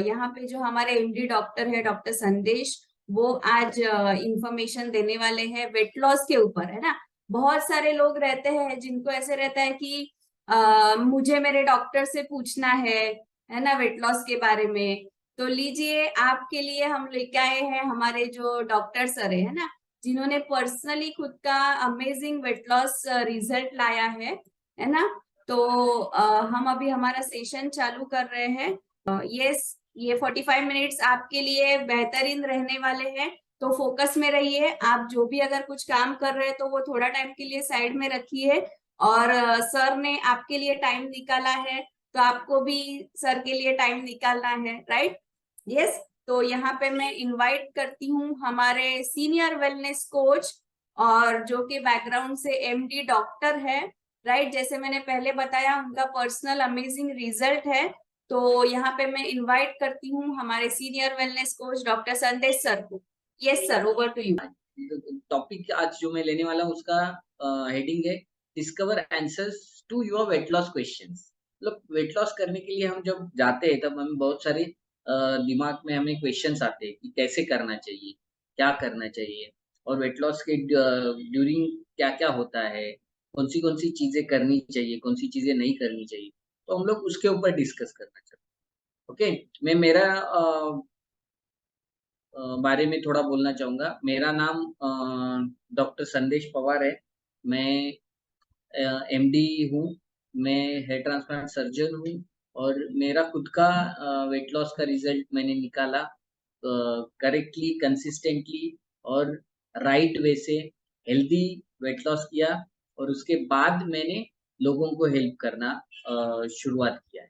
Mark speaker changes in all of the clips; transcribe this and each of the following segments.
Speaker 1: यहाँ पे जो हमारे एमडी डॉक्टर है, डॉक्टर संदेश, वो आज इंफॉर्मेशन देने वाले हैं वेट लॉस के ऊपर, है ना। बहुत सारे लोग रहते हैं जिनको ऐसे रहता है कि मुझे मेरे डॉक्टर से पूछना है ना, वेट लॉस के बारे में। तो लीजिए, आपके लिए हम लेके आए हैं हमारे जो डॉक्टर सर है ना, जिन्होंने पर्सनली खुद का अमेजिंग वेट लॉस रिजल्ट लाया है ना। तो हम अभी हमारा सेशन चालू कर रहे हैं। यस, ये 45 मिनट्स आपके लिए बेहतरीन रहने वाले हैं। तो फोकस में रहिए। आप जो भी अगर कुछ काम कर रहे हैं तो वो थोड़ा टाइम के लिए साइड में रखिए। और सर ने आपके लिए टाइम निकाला है, तो आपको भी सर के लिए टाइम निकालना है, राइट। यस। तो यहाँ पे मैं इनवाइट करती हूँ हमारे सीनियर वेलनेस कोच, और जो कि बैकग्राउंड से एमडी डॉक्टर है, राइट। जैसे मैंने पहले बताया, उनका पर्सनल अमेजिंग रिजल्ट है। तो यहाँ पे मैं इनवाइट करती हूँ हमारे senior wellness coach doctor Sandesh sir को। Yes sir, over to you.
Speaker 2: Topic आज जो मैं लेने वाला हूँ उसका हेडिंग है discover answers to your weight loss questions. मतलब वेट लॉस करने के लिए हम जब जाते हैं तब हमें बहुत सारे दिमाग में हमें क्वेश्चंस आते हैं कि कैसे करना चाहिए, क्या करना चाहिए, और वेट लॉस के ड्यूरिंग क्या क्या होता है, कौन सी चीजें करनी चाहिए, कौन सी चीजें नहीं करनी चाहिए। तो हम लोग उसके ऊपर डिस्कस करना चाहते हैं। ओके, मैं मेरा बारे में थोड़ा बोलना चाहूँगा। मेरा नाम डॉक्टर संदेश पवार है। मैं एमडी हूँ। मैं हेयर ट्रांसप्लांट सर्जन हूँ और मेरा खुद का वेट लॉस का रिज़ल्ट मैंने निकाला करेक्टली, कंसिस्टेंटली और राइट वे से हेल्दी वेट लॉस किया, और उसके बाद मैंने लोगों को हेल्प करना शुरुआत किया है।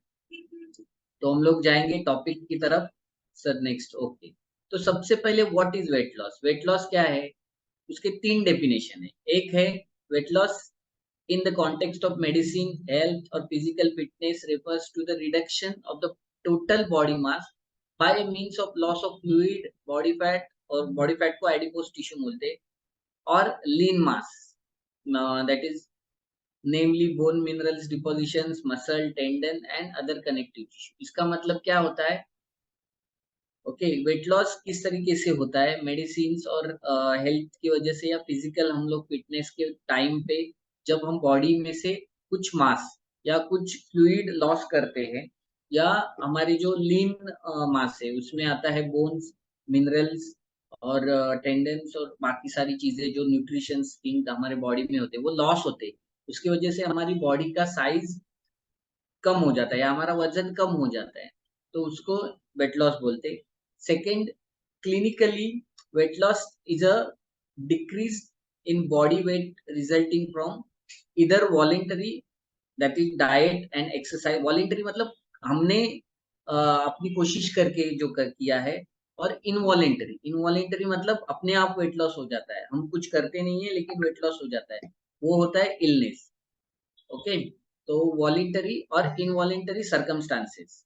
Speaker 2: तो हम लोग जाएँगे टॉपिक की तरफ। Sir next, okay. तो सबसे पहले what is weight loss? Weight loss क्या है? उसके 3 डेफिनेशन है। एक है weight loss in the context of medicine, health or physical fitness refers to the reduction of the total body mass by a means of loss of fluid, body fat, और body fat को adipose tissue बोलते हैं, और lean mass, that is namely bone minerals depositions, muscle, tendon and other connective tissue। इसका मतलब क्या होता है? ओके, वेट लॉस किस तरीके से होता है? मेडिसिन्स और हेल्थ की वजह से या फिजिकल हम लोग फिटनेस के टाइम पे जब हम बॉडी में से कुछ मास या कुछ फ्लूइड लॉस करते हैं, या हमारी जो लीन मास है उसमें आता है बोन्स, मिनरल्स और टेंडन्स और बाकी सारी चीजें जो न्यूट्रिशंस थिंग हमारे बॉडी में होते हैं वो लॉस होते हैं। उसकी वजह से हमारी बॉडी का साइज कम हो जाता है या हमारा वजन कम हो जाता है, तो उसको वेट लॉस बोलते हैं। Second, clinically weight loss is a decrease in body weight resulting from either voluntary, that is diet and exercise. Voluntary मतलब हमने अपनी कोशिश करके जो किया है, और इनवॉलेंटरी, इनवॉलेंटरी मतलब अपने आप वेट लॉस हो जाता है, हम कुछ करते नहीं है लेकिन वेट लॉस हो जाता है, वो होता है इलनेस। ओके, तो वॉलेंटरी और इनवॉलेंटरी सर्कमस्टांसेस।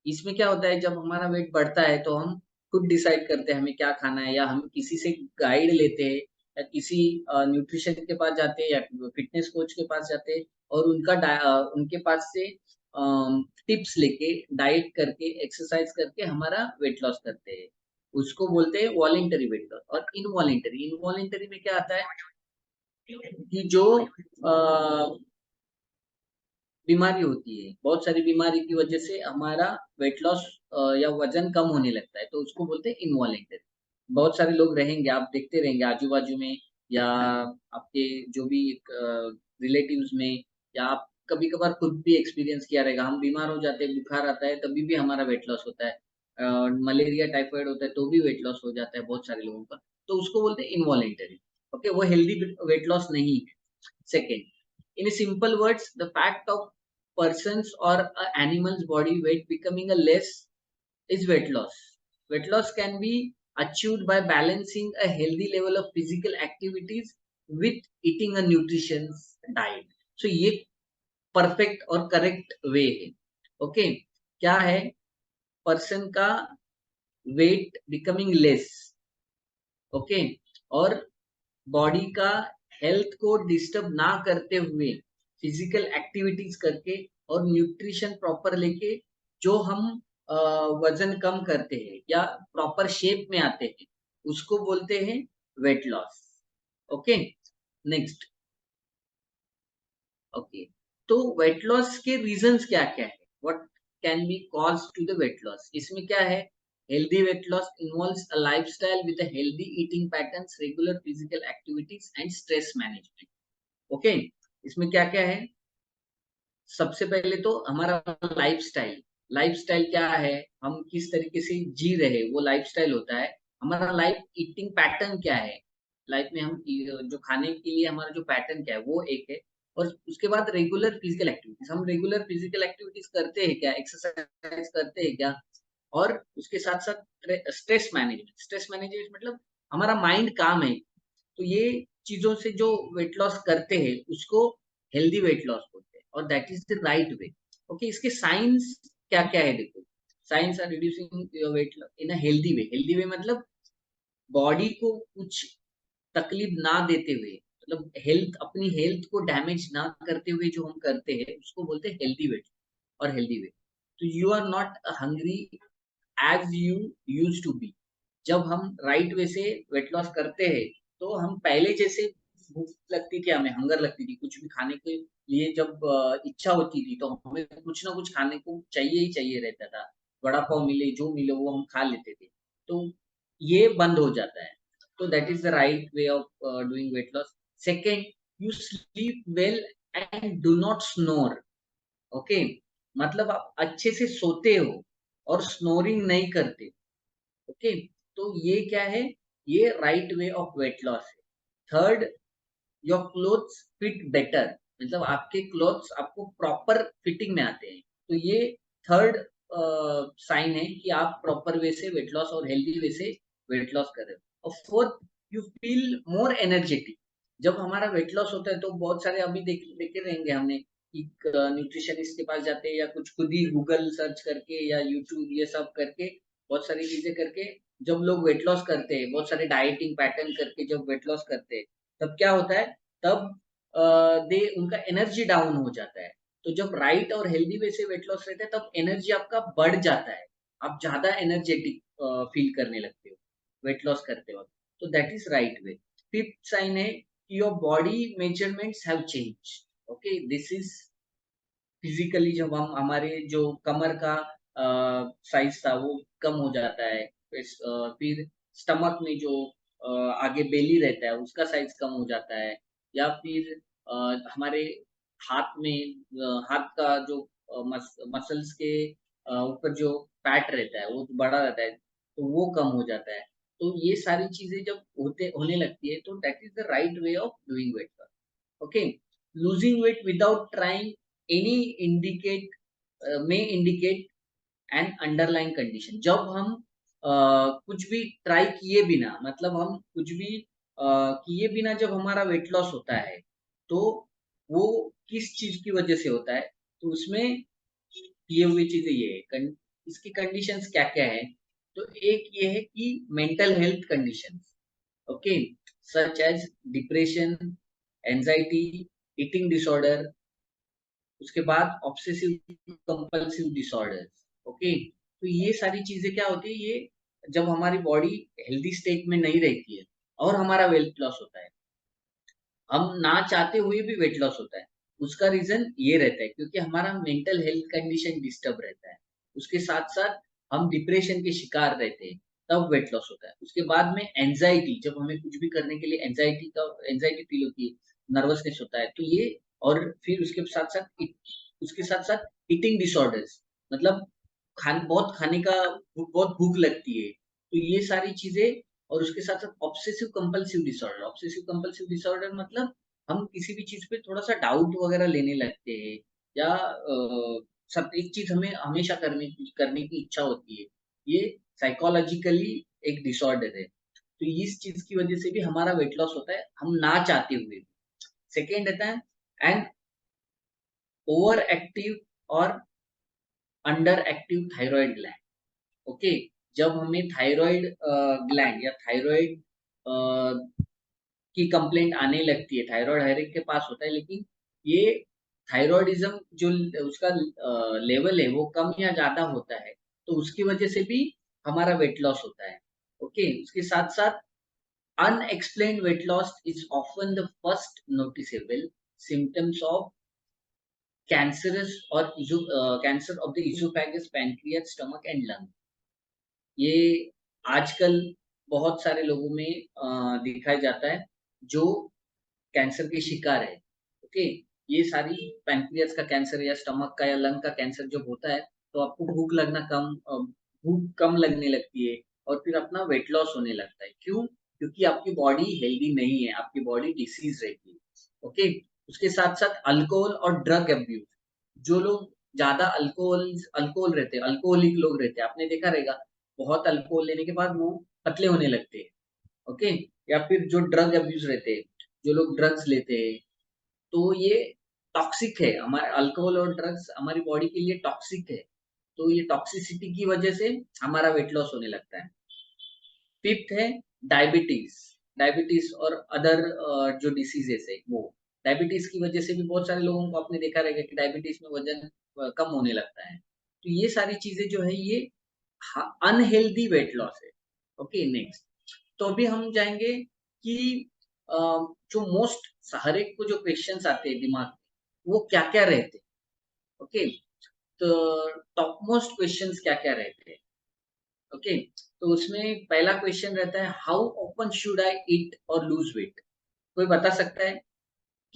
Speaker 2: इसमें क्या होता है, जब हमारा वेट बढ़ता है तो हम खुद डिसाइड करते हैं हमें क्या खाना है, या हम किसी से गाइड लेते हैं, या किसी न्यूट्रिशन के पास जाते हैं या फिटनेस कोच के पास जाते हैं, और उनके पास से टिप्स लेके डाइट करके एक्सरसाइज करके हमारा वेट लॉस करते हैं। उसको बोलते हैं वॉलेंटरी वेट लॉस। और इनवॉलेंटरी, इनवॉलेंटरी में क्या आता है कि जो बीमारी होती है, बहुत सारी बीमारी की वजह से हमारा वेट लॉस या वजन कम होने लगता है, तो उसको बोलते हैं इनवॉलेंटरी। बहुत सारे लोग रहेंगे, आप देखते रहेंगे आजू-बाजू में, या आपके जो भी रिलेटिव्स में, या आप कभी-कभार खुद भी एक्सपीरियंस किया रहेगा, हम बीमार हो जाते हैं, बुखार आता है, तभी भी हमारा वेट लॉस होता है। मलेरिया, टाइफाइड होता है, तो भी वेट लॉस हो जाता है बहुत सारे लोगों का, तो उसको बोलते हैं इनवॉलेंटरी। ओके, वो हेल्दी वेट लॉस नहीं है। Second, in a simple words, the fact of person's or a animal's body weight becoming a less is weight loss. Weight loss can be achieved by balancing a healthy level of physical activities with eating a nutritious diet. So ये perfect और correct way है। Okay, क्या है? Person का wait becoming less, okay, और body का health को disturb ना करते हुए फिजिकल एक्टिविटीज करके और न्यूट्रिशन प्रॉपर लेके जो हम वजन कम करते हैं या प्रॉपर शेप में आते हैं, उसको बोलते हैं weight loss. Okay, next. Okay, तो वेट लॉस के रीजंस क्या क्या है, what can be cause to the weight loss? इसमें क्या है? Healthy weight loss involves a lifestyle with a healthy eating patterns, regular physical activities and stress management. Okay, इसमें क्या क्या है? सबसे पहले तो हमारा लाइफस्टाइल। लाइफस्टाइल क्या है? हम किस तरीके से जी रहे, वो लाइफस्टाइल होता है। हमारा लाइफ ईटिंग पैटर्न क्या है? लाइफ में हम जो खाने के लिए हमारा जो पैटर्न क्या है, वो एक है। और उसके बाद रेगुलर फिजिकल एक्टिविटीज, हम रेगुलर फिजिकल एक्टिविटीज करते हैं क्या, एक्सरसाइज करते हैं क्या? और उसके साथ साथ स्ट्रेस मैनेजमेंट। स्ट्रेस मैनेजमेंट मतलब हमारा माइंड काम है। तो ये चीजों से जो वेट लॉस करते हैं उसको हेल्दी वेट लॉस बोलते हैं, और that is the right way. Okay, इसके साइंस क्या क्या है? देखो, signs are reducing your weight in a healthy way. Healthy way मतलब बॉडी को कुछ तकलीफ ना देते हुए, मतलब हेल्थ, अपनी हेल्थ को डैमेज ना करते हुए जो हम करते हैं उसको बोलते हैं हेल्दी वेट और हेल्दी वे। तो you are not hungry as you use to be. जब हम राइट वे से वेट लॉस करते हैं तो हम पहले जैसे, भूख लगती थी, हमें हंगर लगती थी कुछ भी खाने के लिए, जब इच्छा होती थी तो हमें कुछ ना कुछ खाने को चाहिए ही चाहिए रहता था। वड़ा पाव मिले, जो मिले वो हम खा लेते थे। तो ये बंद हो जाता है। तो that is the right way of doing weight loss. Second, you sleep well and do not snore. Okay, मतलब आप अच्छे से सोते हो और स्नोरिंग नहीं करते। ओके, तो ये क्या है? ये right way of weight loss है। Third, your clothes fit better, मतलब आपके क्लोथ्स आपको प्रॉपर फिटिंग में आते हैं। तो ये थर्ड साइन है कि आप प्रॉपर वे से वेट लॉस और हेल्दी वे से वेट लॉस कर रहे हो। और fourth, you feel more energetic. जब हमारा वेट लॉस होता है तो बहुत सारे, अभी देखे रहेंगे हमने कि न्यूट्रिशनिस्ट के पास जाते हैं या कुछ खुद ही गूगल सर्च करके या यूट्यूब ये सब करके, बहुत सारी चीजें करके जब लोग वेट लॉस करते हैं, बहुत सारे डाइटिंग पैटर्न करके जब वेट लॉस करते हैं, तब क्या होता है? तब दे उनका एनर्जी डाउन हो जाता है। तो जब राइट और हेल्दी वे से वेट लॉस रहता है तब एनर्जी आपका बढ़ जाता है, आप ज्यादा एनर्जेटिक फील करने लगते हो वेट लॉस करते वक्त। तो that is right way. Fifth sign है कि your body measurements have change. Okay, this is physically, जब हम हमारे जो कमर का साइज था वो कम हो जाता है। फिर स्टमक में जो आगे बेली रहता है उसका साइज कम हो जाता है। या फिर हमारे हाथ में हाथ का जो मसल्स के ऊपर जो फैट रहता है वो बड़ा रहता है, तो वो कम हो जाता है। तो ये सारी चीजें जब होने लगती है तो that is the right way of doing weight loss. Okay, losing weight without trying any indicate may indicate an underline condition. जब हम कुछ भी ट्राई किए बिना, मतलब हम कुछ भी किए बिना जब हमारा वेट लॉस होता है तो वो किस चीज की वजह से होता है? तो उसमें किए हुए चीजें ये है। इसकी कंडीशंस क्या क्या है? तो एक ये है कि mental health conditions. Okay, such as depression, anxiety, eating disorder, उसके बाद ऑब्सेसिव कंपल्सिव डिसऑर्डर्स। ओके, तो ये सारी चीजें क्या होती है? ये जब हमारी बॉडी हेल्दी स्टेट में नहीं रहती है और हमारा वेट लॉस होता है, हम ना चाहते हुए भी वेट लॉस होता है, उसका रीजन ये रहता है क्योंकि हमारा मेंटल हेल्थ कंडीशन डिस्टर्ब रहता है। उसके साथ साथ हम डिप्रेशन के शिकार रहते हैं, तब वेट लॉस होता है। उसके बाद में एंजाइटी, जब हमें कुछ भी करने के लिए एंजाइटी फील होती है, नर्वसनेस होता है, तो ये। और फिर उसके साथ साथ ईटिंग डिसऑर्डर्स, मतलब बहुत खाने का, बहुत भूख लगती है, तो ये सारी चीजें। और उसके साथ साथ obsessive compulsive disorder. Obsessive compulsive disorder मतलब हम किसी भी चीज पे थोड़ा सा डाउट वगैरह लेने लगते हैं, या सब एक चीज हमें हमेशा करने की इच्छा होती है। ये साइकोलॉजिकली एक डिसऑर्डर है। तो इस चीज की वजह से भी हमारा वेट लॉस होता है, हम ना चाहते हुए भी। सेकेंड रहता है एंड ओवर एक्टिव और under active thyroid gland. Okay, जब हमें थायराइड ग्लैंड या थायराइड की कंप्लेंट आने लगती है, थायराइड हर एक के पास होता है, लेकिन ये थायराइडिज्म जो उसका लेवल है वो कम या ज्यादा होता है, तो उसकी वजह से भी हमारा वेट लॉस होता है। ओके, उसके साथ साथ unexplained weight loss is often the first noticeable symptoms of cancerous or cancer of the esophagus, pancreas, stomach and lung। ये आजकल बहुत सारे लोगों में दिखाया जाता है जो कैंसर के शिकार है। ओके, ये सारी पैंक्रियास का कैंसर या स्टमक का या लंग का कैंसर जब होता है तो आपको भूख कम लगने लगती है और फिर अपना वेट लॉस होने लगता है। क्यों? क्योंकि आपकी बॉडी हेल्दी नहीं है, आपकी बॉडी डिसीज रहती है। ओके, उसके साथ साथ अल्कोहल और ड्रग अब्यूज, जो लोग ज्यादा अल्कोहल रहते हैं, अल्कोहलिक लोग रहते हैं, आपने देखा रहेगा बहुत अल्कोहल लेने के बाद वो पतले होने लगते हैं। ओके, या फिर जो ड्रग अब्यूज रहते हैं, जो लोग ड्रग्स लेते हैं, तो ये टॉक्सिक है। हमारे अल्कोहल और ड्रग्स हमारी बॉडी के लिए टॉक्सिक है, तो ये टॉक्सिसिटी की वजह से हमारा वेट लॉस होने लगता है। फिफ्थ है डायबिटीज। डायबिटीज और अदर जो डिसीजेस है वो, डायबिटीज की वजह से भी बहुत सारे लोगों को आपने देखा रहेगा कि डायबिटीज में वजन कम होने लगता है। तो ये सारी चीजें जो है ये अनहेल्दी वेट लॉस है। ओके, नेक्स्ट, तो अभी हम जाएंगे कि अ, जो मोस्ट हर एक को जो क्वेश्चंस आते हैं दिमाग में वो क्या क्या रहते हैं। ओके, तो टॉप मोस्ट क्वेश्चंस क्या क्या रहते हैं। ओके, तो उसमें पहला क्वेश्चन रहता है हाउ ऑफन शुड आई ईट और लूज वेट। कोई बता सकता है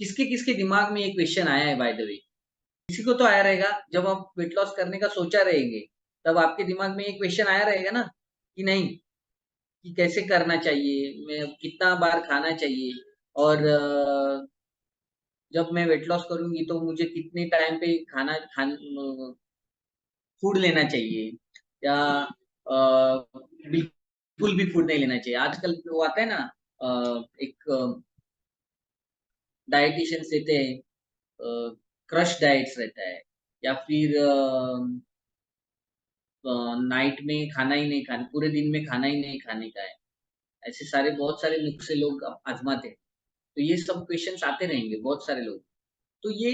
Speaker 2: किसके किसके दिमाग में ये क्वेश्चन आया है? बाय द वे, किसी को तो आया रहेगा। जब आप वेट लॉस करने का सोचा रहेंगे तब आपके दिमाग में ये क्वेश्चन आया रहेगा ना कि नहीं, कि कैसे करना चाहिए, मैं कितना बार खाना चाहिए, और जब मैं वेट लॉस करूंगी तो मुझे कितने टाइम पे फूड लेना चाहिए, या बिल्कुल भी फूड नहीं लेना चाहिए। आजकल वो आता है ना, एक डाइटिशियंस देते हैं क्रश डाइट्स रहता है, या फिर नाइट में खाना ही नहीं खाना, पूरे दिन में खाना ही नहीं खाने का है। ऐसे सारे बहुत सारे नुस्खे लोग आजमाते हैं। तो ये सब क्वेश्चंस आते रहेंगे बहुत सारे लोग। तो ये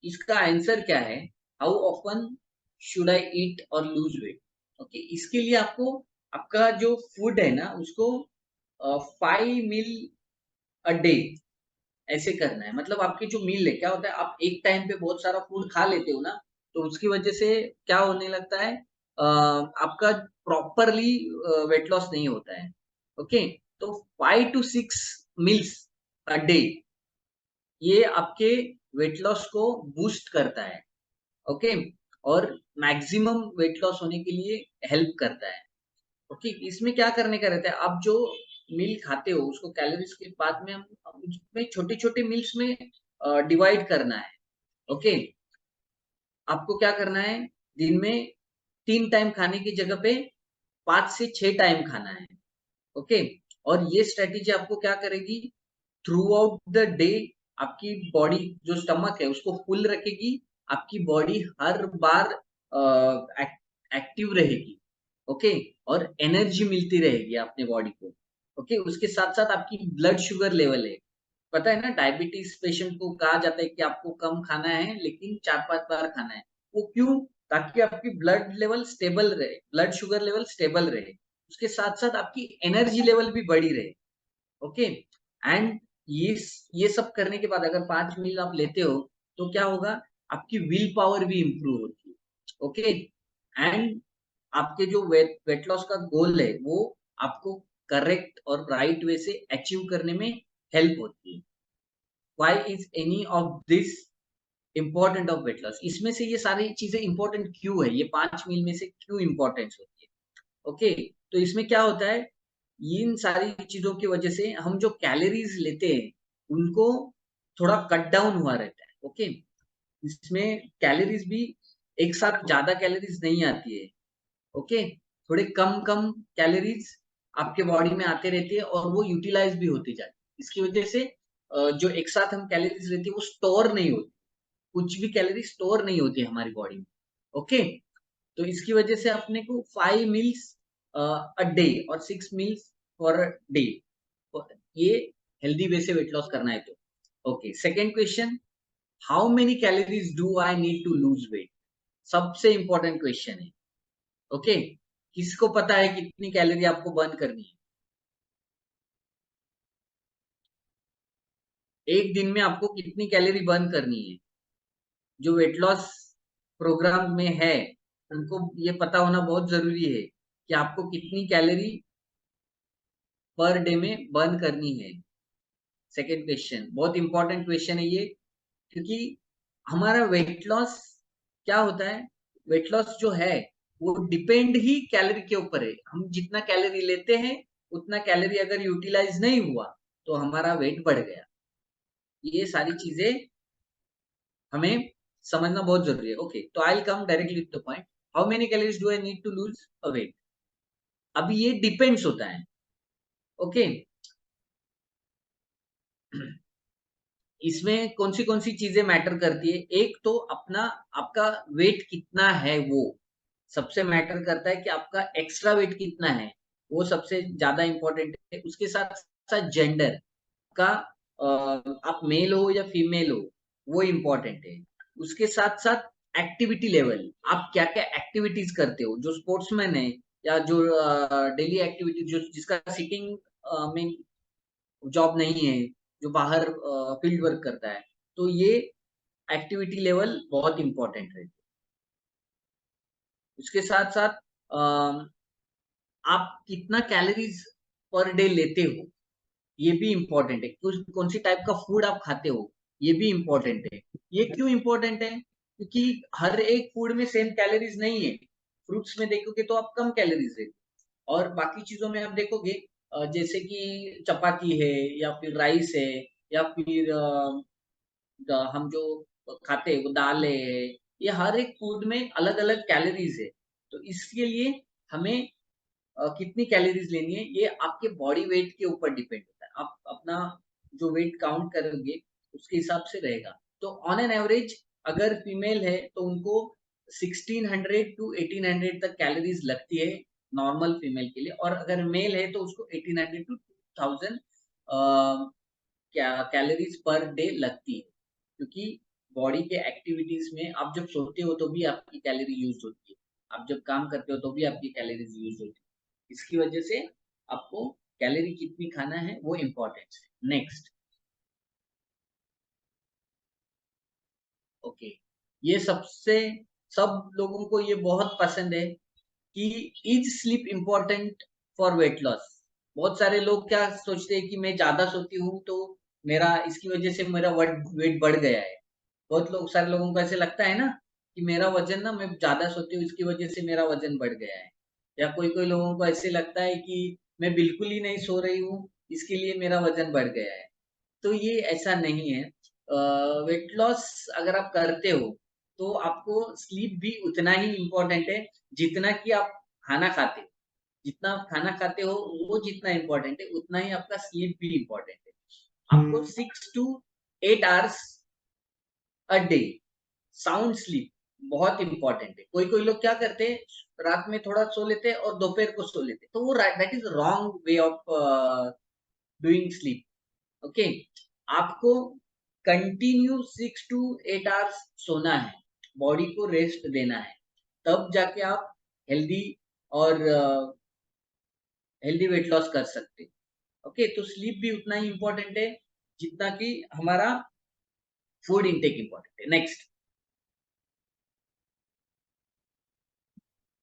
Speaker 2: इसका आंसर क्या है? हाउ ऑफन शुड आई ईट और लूज वेट। ओके, इसके लिए आपको आपका जो फूड है ना उसको 5 मील अ डे ऐसे करना है। मतलब आपकी जो मील है क्या होता है, आप एक टाइम पे बहुत सारा फूड खा लेते हो ना, तो उसकी वजह से क्या होने लगता है, आपका प्रॉपरली वेट लॉस नहीं होता है। ओके, तो 5 to 6 मील्स अ डे ये आपके वेट लॉस को बूस्ट करता है। ओके, और मैक्सिमम वेट लॉस होने के लिए हेल्प करता है। ओके, इसमें क्या करने का रहता है, आप जो मील खाते हो उसको कैलोरीज के बाद में हम उसमें छोटे छोटे मील्स में डिवाइड करना है। ओके, आपको क्या करना है, दिन में 3 टाइम खाने की जगह पे 5 से 6 टाइम खाना है। ओके, और ये स्ट्रेटेजी आपको क्या करेगी, थ्रू आउट द डे आपकी बॉडी जो स्टमक है उसको फुल रखेगी, आपकी बॉडी हर बार एक्टिव रहेगी। ओके, और एनर्जी मिलती रहेगी अपने बॉडी को। ओके, उसके साथ साथ आपकी ब्लड शुगर लेवल है, पता है ना डायबिटीज पेशेंट को कहा जाता है कि आपको कम खाना है लेकिन 4-5 बार खाना है। वो क्यों? ताकि आपकी ब्लड लेवल स्टेबल रहे, ब्लड शुगर लेवल स्टेबल रहे, उसके साथ साथ आपकी एनर्जी लेवल भी बढ़ी रहे। ओके, एंड ये ये सब करने के बाद अगर 5 मील आप लेते हो तो क्या होगा, आपकी विल पावर भी इंप्रूव होती है। ओके, एंड आपके जो वेट लॉस का गोल है वो आपको करेक्ट और राइट वे से अचीव करने में हेल्प होती है। Why is any of this important of weight loss? इसमें से ये सारी चीजें इंपॉर्टेंट क्यों है, ये 5 मील में से क्यों इंपॉर्टेंस होती है? ओके, तो इसमें क्या होता है, इन सारी चीजों की वजह से हम जो कैलोरीज लेते हैं उनको थोड़ा कट डाउन हुआ रहता है। ओके, इसमें कैलोरीज भी एक साथ ज्यादा कैलोरीज नहीं आती है। ओके, थोड़े कम कम कैलोरीज आपके बॉडी में आते रहती है और वो यूटिलाइज भी होती जाती है। इसकी वजह से जो एक साथ हम कैलोरीज लेते हैं वो स्टोर नहीं होती, कुछ भी कैलोरी स्टोर नहीं होती है हमारी बॉडी में। ओके, तो इसकी वजह से अपने को 5 मील्स अ डे और 6 मील्स फॉर डे, ये हेल्दी वे से वेट लॉस करना है तो। Okay, second question, how many calories do I need to lose weight? सबसे इंपॉर्टेंट क्वेश्चन है। ओके, किसको पता है कितनी कैलोरी आपको बर्न करनी है? एक दिन में आपको कितनी कैलोरी बर्न करनी है? जो वेट लॉस प्रोग्राम में है, उनको ये पता होना बहुत जरूरी है कि आपको कितनी कैलोरी पर डे में बर्न करनी है। सेकेंड क्वेश्चन बहुत इंपॉर्टेंट क्वेश्चन है ये, क्योंकि हमारा वेट लॉस क्या होता है, वेट लॉस जो है वो डिपेंड ही कैलोरी के ऊपर है। हम जितना कैलोरी लेते हैं उतना कैलोरी अगर यूटिलाइज नहीं हुआ तो हमारा वेट बढ़ गया। ये सारी चीजें हमें समझना बहुत जरूरी है। ओके, तो I will come directly to the point, how many calories do I need to lose a weight? अभी ये डिपेंड्स होता है। ओके, इसमें कौन सी चीजें मैटर करती है? एक तो अपना आपका वेट कितना है, वो सबसे मैटर करता है कि आपका एक्स्ट्रा वेट कितना है, वो सबसे ज्यादा इंपॉर्टेंट है। उसके साथ साथ जेंडर का, आप मेल हो या फीमेल हो, वो इम्पोर्टेंट है। उसके साथ साथ एक्टिविटी लेवल, आप क्या क्या एक्टिविटीज करते हो। जो स्पोर्ट्समैन है या जो डेली एक्टिविटी, जो जिसका सिटिंग में जॉब नहीं है, जो बाहर फील्ड वर्क करता है, तो ये एक्टिविटी लेवल बहुत इंपॉर्टेंट है। उसके साथ साथ आप कितना कैलोरीज पर डे लेते हो, ये भी इंपॉर्टेंट है। कौन सी टाइप का फूड आप खाते हो, ये भी इंपॉर्टेंट है। ये क्यों इंपॉर्टेंट है? क्योंकि हर एक फूड में सेम कैलोरीज नहीं है। फ्रूट्स में देखोगे तो आप कम कैलोरीज है, और बाकी चीजों में आप देखोगे जैसे कि चपाती है या फिर राइस है, या फिर हम जो खाते हैं वो दाल है, ये हर एक फूड में अलग अलग कैलोरीज है। तो इसके लिए हमें कितनी कैलोरीज लेनी है, ये आपके बॉडी वेट के ऊपर डिपेंड होता है। आप अपना जो वेट काउंट करोगे उसके हिसाब से रहेगा। तो ऑन एन एवरेज अगर फीमेल है तो उनको 1600 टू 1800 तक कैलोरीज लगती है नॉर्मल फीमेल के लिए, और अगर मेल है तो उसको 1800 टू 2000 क्या कैलोरीज पर डे लगती है। क्योंकि बॉडी के एक्टिविटीज में आप जब सोते हो तो भी आपकी कैलोरी यूज होती है, आप जब काम करते हो तो भी आपकी कैलोरीज यूज होती है। इसकी वजह से आपको कैलोरी कितनी खाना है वो इम्पोर्टेंट है। नेक्स्ट, ओके, ये सबसे सब लोगों को ये बहुत पसंद है कि is sleep important for weight loss. बहुत सारे लोग क्या सोचते हैं कि मैं ज्यादा सोती हूँ तो मेरा इसकी वजह से मेरा वेट बढ़ गया है। बहुत लोग, सारे लोगों को ऐसे लगता है ना कि मेरा वजन ना, मैं ज्यादा सोती हूँ इसकी वजह से मेरा वजन बढ़ गया है। या कोई कोई लोगों को ऐसे लगता है कि मैं बिल्कुल ही नहीं सो रही हूँ इसके लिए मेरा वजन बढ़ गया है। तो ये ऐसा नहीं है। वेट लॉस अगर आप करते हो तो आपको स्लीप भी उतना ही इम्पोर्टेंट है जितना कि आप खाना खाते हो। जितना आप खाना खाते हो वो जितना इम्पोर्टेंट है, उतना ही आपका स्लीप भी इम्पोर्टेंट है। आपको 6 to 8 hours a day sound sleep बहुत इंपॉर्टेंट है। कोई कोई लोग क्या करते हैं, रात में थोड़ा सो लेते हैं और दोपहर को सो लेते हैं, तो वो that is wrong way of doing sleep. Okay, आपको कंटिन्यू 6 to 8 आवर्स सोना है, बॉडी को रेस्ट देना है, तब जाके आप हेल्दी और हेल्दी वेट लॉस कर सकते। ओके, तो स्लीप भी उतना ही इंपॉर्टेंट है जितना कि हमारा फूड इनटेक इंपॉर्टेंट है। Next,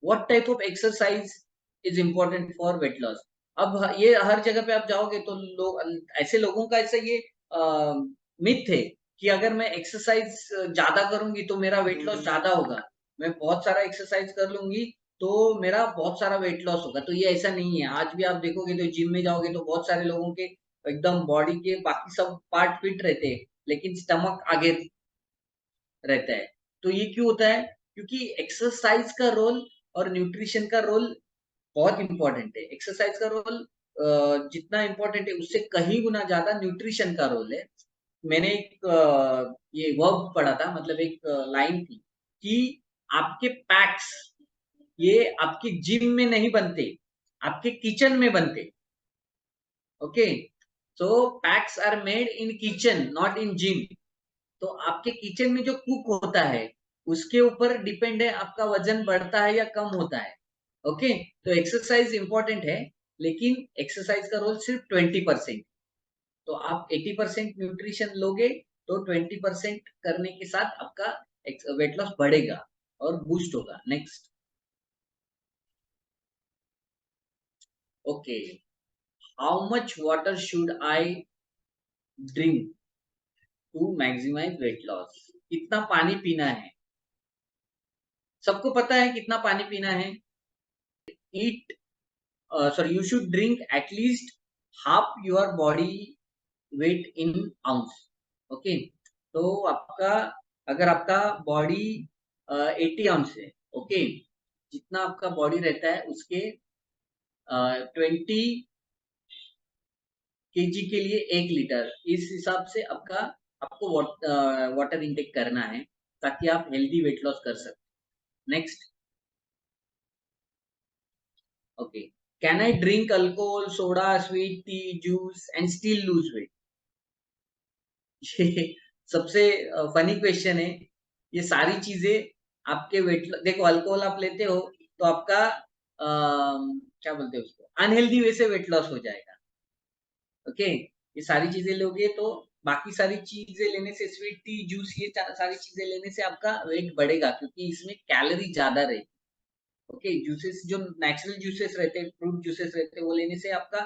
Speaker 2: what type of exercise is important for weight loss? अब ये हर जगह पे आप जाओगे तो लोग, ऐसे लोगों का ऐसा ये मिथ है कि अगर मैं एक्सरसाइज ज्यादा करूंगी तो मेरा वेट लॉस ज्यादा होगा, मैं बहुत सारा एक्सरसाइज कर लूंगी तो मेरा बहुत सारा वेट लॉस होगा। तो ये ऐसा नहीं है। आज भी आप देखोगे तो जिम में जाओगे तो बहुत सारे लोगों के एकदम बॉडी के बाकी सब पार्ट फिट रहते हैं, लेकिन स्टमक आगे रहता है। तो ये क्यों होता है? क्योंकि एक्सरसाइज का रोल और न्यूट्रिशन का रोल बहुत इंपॉर्टेंट है। एक्सरसाइज का रोल जितना इंपॉर्टेंट है उससे कहीं गुना ज्यादा न्यूट्रिशन का रोल है। मैंने एक ये वर्ब पढ़ा था, मतलब एक लाइन थी कि आपके पैक्स ये आपके जिम में नहीं बनते, आपके किचन में बनते। Okay, so packs are made in kitchen not in gym. तो आपके किचन में जो कुक होता है उसके ऊपर डिपेंड है आपका वजन बढ़ता है या कम होता है। ओके, तो एक्सरसाइज इंपॉर्टेंट है, लेकिन एक्सरसाइज का रोल सिर्फ 20%। तो आप 80% न्यूट्रिशन लोगे तो 20% करने के साथ आपका वेट लॉस बढ़ेगा और बूस्ट होगा। Next, okay, how much water should I drink to maximise weight loss? कितना पानी पीना है? सबको पता है कितना पानी पीना है। ईट, sorry, you should drink at least half your body weight in ounce। Okay, तो आपका, अगर आपका बॉडी 80 आउंस है, ओके, जितना आपका बॉडी रहता है उसके 20 केजी के लिए 1 लीटर, इस हिसाब से आपका, आपको वाटर इनटेक करना है ताकि आप हेल्दी वेट लॉस कर सकें। Next, okay, can I drink alcohol, soda, sweet T, juice and still lose weight? ये सबसे फनी क्वेश्चन है। ये सारी चीजें आपके वेट, देखो अल्कोहल आप लेते हो तो आपका क्या बोलते हैं उसको, अनहेल्दी वे से वेट लॉस हो जाएगा। ओके, ये सारी चीजें लोगे तो बाकी सारी चीजें लेने से, स्वीट टी, जूस, ये सारी चीजें लेने से आपका वेट बढ़ेगा क्योंकि इसमें कैलोरी ज्यादा रहेगी। ओके, जूसेस जो नेचुरल जूसेस रहते हैं, फ्रूट जूसेस रहते हैं, वो लेने से आपका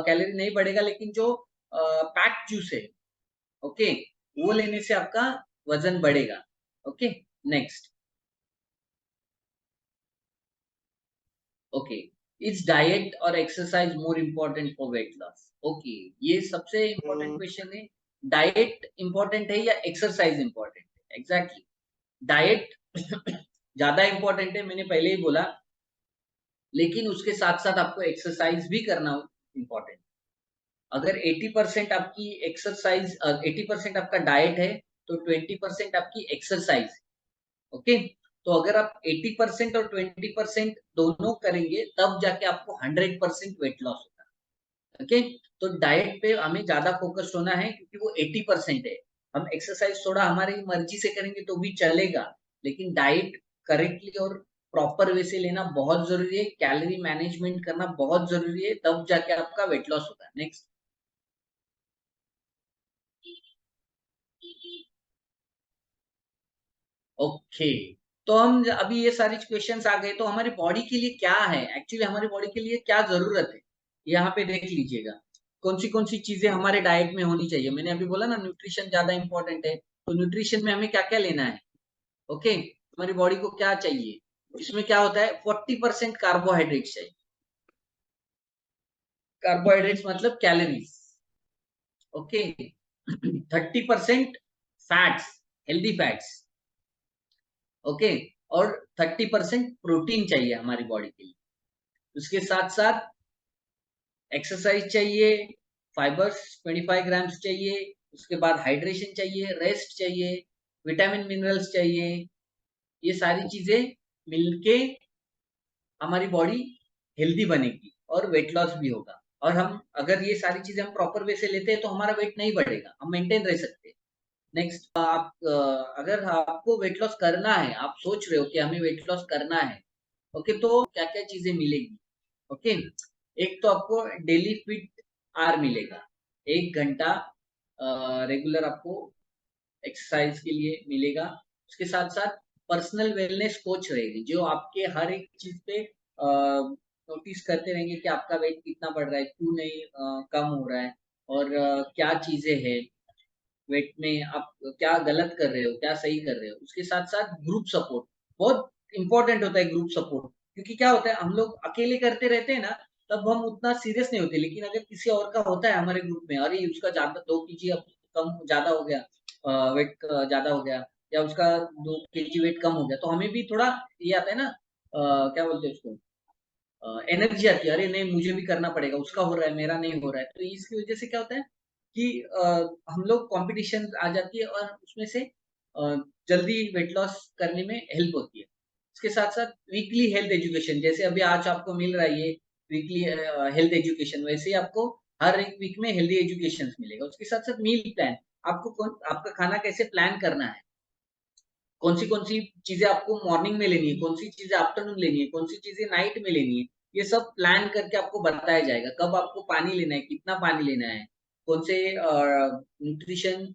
Speaker 2: कैलोरी नहीं बढ़ेगा, लेकिन जो पैक्ड जूस है, ओके, वो लेने से आपका वजन बढ़ेगा। Okay, next, okay, is diet और exercise more important for weight loss? Okay, ये सबसे इम्पोर्टेंट क्वेश्चन है। डाइट इम्पोर्टेंट है या एक्सरसाइज इम्पोर्टेंट है? एग्जैक्टली, डाइट ज्यादा इम्पोर्टेंट है, मैंने पहले ही बोला, लेकिन उसके साथ साथ आपको एक्सरसाइज भी करना इम्पोर्टेंट। अगर 80% आपकी एक्सरसाइज, 80% आपका डाइट है तो 20% आपकी एक्सरसाइज। ओके, तो अगर आप 80% और 20% दोनों करेंगे तब जाके आपको 100% वेट लॉस होगा। ओके, तो डाइट पे हमें ज्यादा फोकस्ड होना है क्योंकि वो 80% है। हम एक्सरसाइज थोड़ा हमारी मर्जी से करेंगे तो भी चलेगा, लेकिन डाइट करेक्टली और प्रॉपर वे से लेना बहुत जरूरी है, कैलोरी मैनेजमेंट करना बहुत जरूरी है, तब जाके आपका वेट लॉस होगा। नेक्स्ट, ओके, तो हम अभी ये सारी क्वेश्चंस आ गए, तो हमारी बॉडी के लिए क्या है, एक्चुअली हमारी बॉडी के लिए क्या जरूरत है, यहाँ पे देख लीजिएगा। कौन सी चीजें हमारे डाइट में होनी चाहिए। मैंने अभी बोला ना, न्यूट्रिशन ज्यादा इंपॉर्टेंट है, तो न्यूट्रिशन में हमें क्या क्या लेना है। ओके, हमारी बॉडी को क्या चाहिए, इसमें क्या होता है, 40% कार्बोहाइड्रेट्स चाहिए। कार्बोहाइड्रेट्स मतलब calories. Okay, 30% fats, healthy fats. Okay, और 30% प्रोटीन चाहिए हमारी बॉडी के लिए। उसके साथ साथ एक्सरसाइज चाहिए, फाइबर्स 25 ग्राम्स चाहिए, उसके बाद हाइड्रेशन चाहिए, रेस्ट चाहिए, विटामिन मिनरल्स चाहिए। ये सारी चीजें मिलके हमारी बॉडी हेल्दी बनेगी और वेट लॉस भी होगा। और हम अगर ये सारी चीजें हम प्रॉपर वे से लेते हैं तो हमारा वेट नहीं बढ़ेगा, हम मेंटेन रह सकते हैं। नेक्स्ट, आप अगर आपको वेट लॉस करना है, आप सोच रहे हो कि हमें वेट लॉस करना है, ओके, तो क्या क्या चीजें मिलेगी। ओके, एक तो आपको डेली फिट आवर मिलेगा, 1 घंटा रेगुलर आपको एक्सरसाइज के लिए मिलेगा। उसके साथ साथ पर्सनल वेलनेस कोच रहेगी जो आपके हर एक चीज पे नोटिस करते रहेंगे कि आपका वेट कितना बढ़ रहा है, क्यों नहीं कम हो रहा है, और क्या चीजें हैं वेट में, आप क्या गलत कर रहे हो, क्या सही कर रहे हो। उसके साथ साथ ग्रुप सपोर्ट बहुत इंपॉर्टेंट होता है, ग्रुप सपोर्ट, क्योंकि क्या होता है, हम लोग अकेले करते रहते हैं ना, तब हम उतना सीरियस नहीं होते, लेकिन अगर किसी और का होता है हमारे ग्रुप में, अरे उसका ज्यादा 2 केजी अब कम ज्यादा हो गया, वेट ज्यादा हो गया, या उसका 2 केजी वेट कम हो गया, तो हमें भी थोड़ा ये आता है ना, क्या बोलते हैं उसको, एनर्जी आती है, अरे नहीं मुझे भी करना पड़ेगा, उसका हो रहा है मेरा नहीं हो रहा है, तो इसकी वजह से क्या होता है कि हम लोग कंपटीशन आ जाती है और उसमें से जल्दी वेट लॉस करने में हेल्प होती है। इसके साथ साथ वीकली हेल्थ एजुकेशन, जैसे अभी आज आपको मिल रहा है ये वीकली हेल्थ एजुकेशन, वैसे ही आपको हर एक वीक में हेल्दी एजुकेशन मिलेगा। उसके साथ साथ मील प्लान, आपको कौन आपका खाना कैसे प्लान करना है, कौन सी चीजें आपको मॉर्निंग में लेनी है, कौन सी चीजें आफ्टरनून लेनी है, कौन सी चीजें नाइट में लेनी है, ये सब प्लान करके आपको बताया जाएगा। कब आपको पानी लेना है, कितना पानी लेना है, कौन से न्यूट्रिशन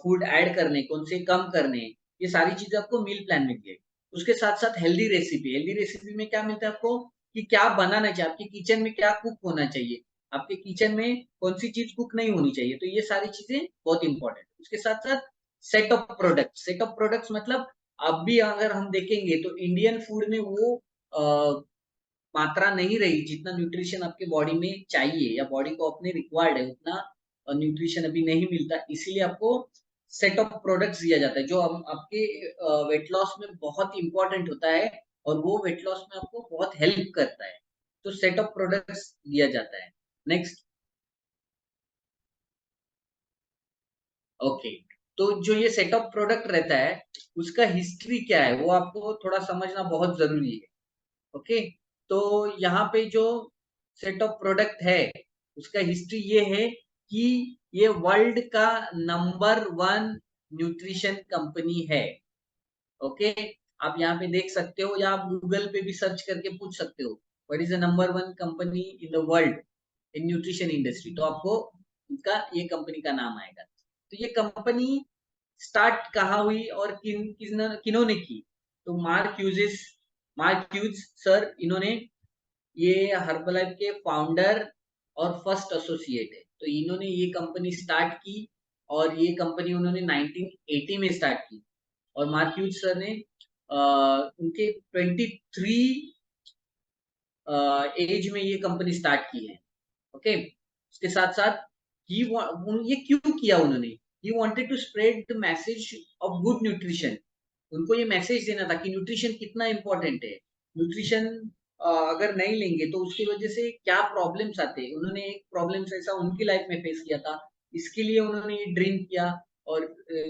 Speaker 2: फूड ऐड करने, कौन से कम करने, ये सारी चीजें आपको मील प्लान में दिए। उसके साथ साथ हेल्दी रेसिपी में क्या मिलता है आपको, कि क्या बनाना चाहिए, आपके किचन में क्या कुक होना चाहिए, आपके किचन में कौन सी चीज कुक नहीं होनी चाहिए। तो ये सारी चीजें बहुत इंपॉर्टेंट। उसके साथ साथ सेट ऑफ प्रोडक्ट्स मतलब अब भी अगर हम देखेंगे तो इंडियन फूड में वो मात्रा नहीं रही जितना न्यूट्रिशन आपके बॉडी में चाहिए या बॉडी को अपने रिक्वायर्ड है, उतना न्यूट्रिशन अभी नहीं मिलता। इसीलिए आपको सेट ऑफ प्रोडक्ट्स दिया जाता है जो आपके वेट लॉस में बहुत इंपॉर्टेंट होता है, और वो वेट लॉस में आपको बहुत हेल्प करता है। तो सेट ऑफ प्रोडक्ट्स दिया जाता है। नेक्स्ट। ओके, तो जो ये सेट ऑफ प्रोडक्ट रहता है उसका हिस्ट्री क्या है वो आपको थोड़ा समझना बहुत जरूरी है। ओके, तो यहाँ पे जो सेट ऑफ प्रोडक्ट है उसका हिस्ट्री ये है कि ये वर्ल्ड का नंबर 1 न्यूट्रिशन कंपनी है। ओके, आप यहाँ पे देख सकते हो या आप गूगल पे भी सर्च करके पूछ सकते हो what is the number 1 company in the world in nutrition industry, तो आपको इनका ये कंपनी का नाम आएगा। तो ये कंपनी स्टार्ट कहाँ हुई और किन्होंने की, तो मार्क ह्यूज सर, इन्होंने, ये हर्बलाइफ के फाउंडर और फर्स्ट एसोसिएट है। तो इन्होंने ये कंपनी स्टार्ट की, और ये कंपनी उन्होंने 1980 में स्टार्ट की। और मार्क ह्यूज सर ने उनके 23 एज में ये कंपनी स्टार्ट की है। ओके, उसके साथ साथ ये क्यों किया उन्होंने, he wanted to spread the message of good nutrition. उनको ये मैसेज देना था कि न्यूट्रिशन कितना इंपॉर्टेंट है। न्यूट्रिशन अगर नहीं लेंगे तो उसकी वजह से क्या प्रॉब्लम्स आते हैं। उन्होंने एक प्रॉब्लम्स ऐसा उनकी लाइफ में फेस किया था, इसके लिए उन्होंने ये ड्रीम किया, और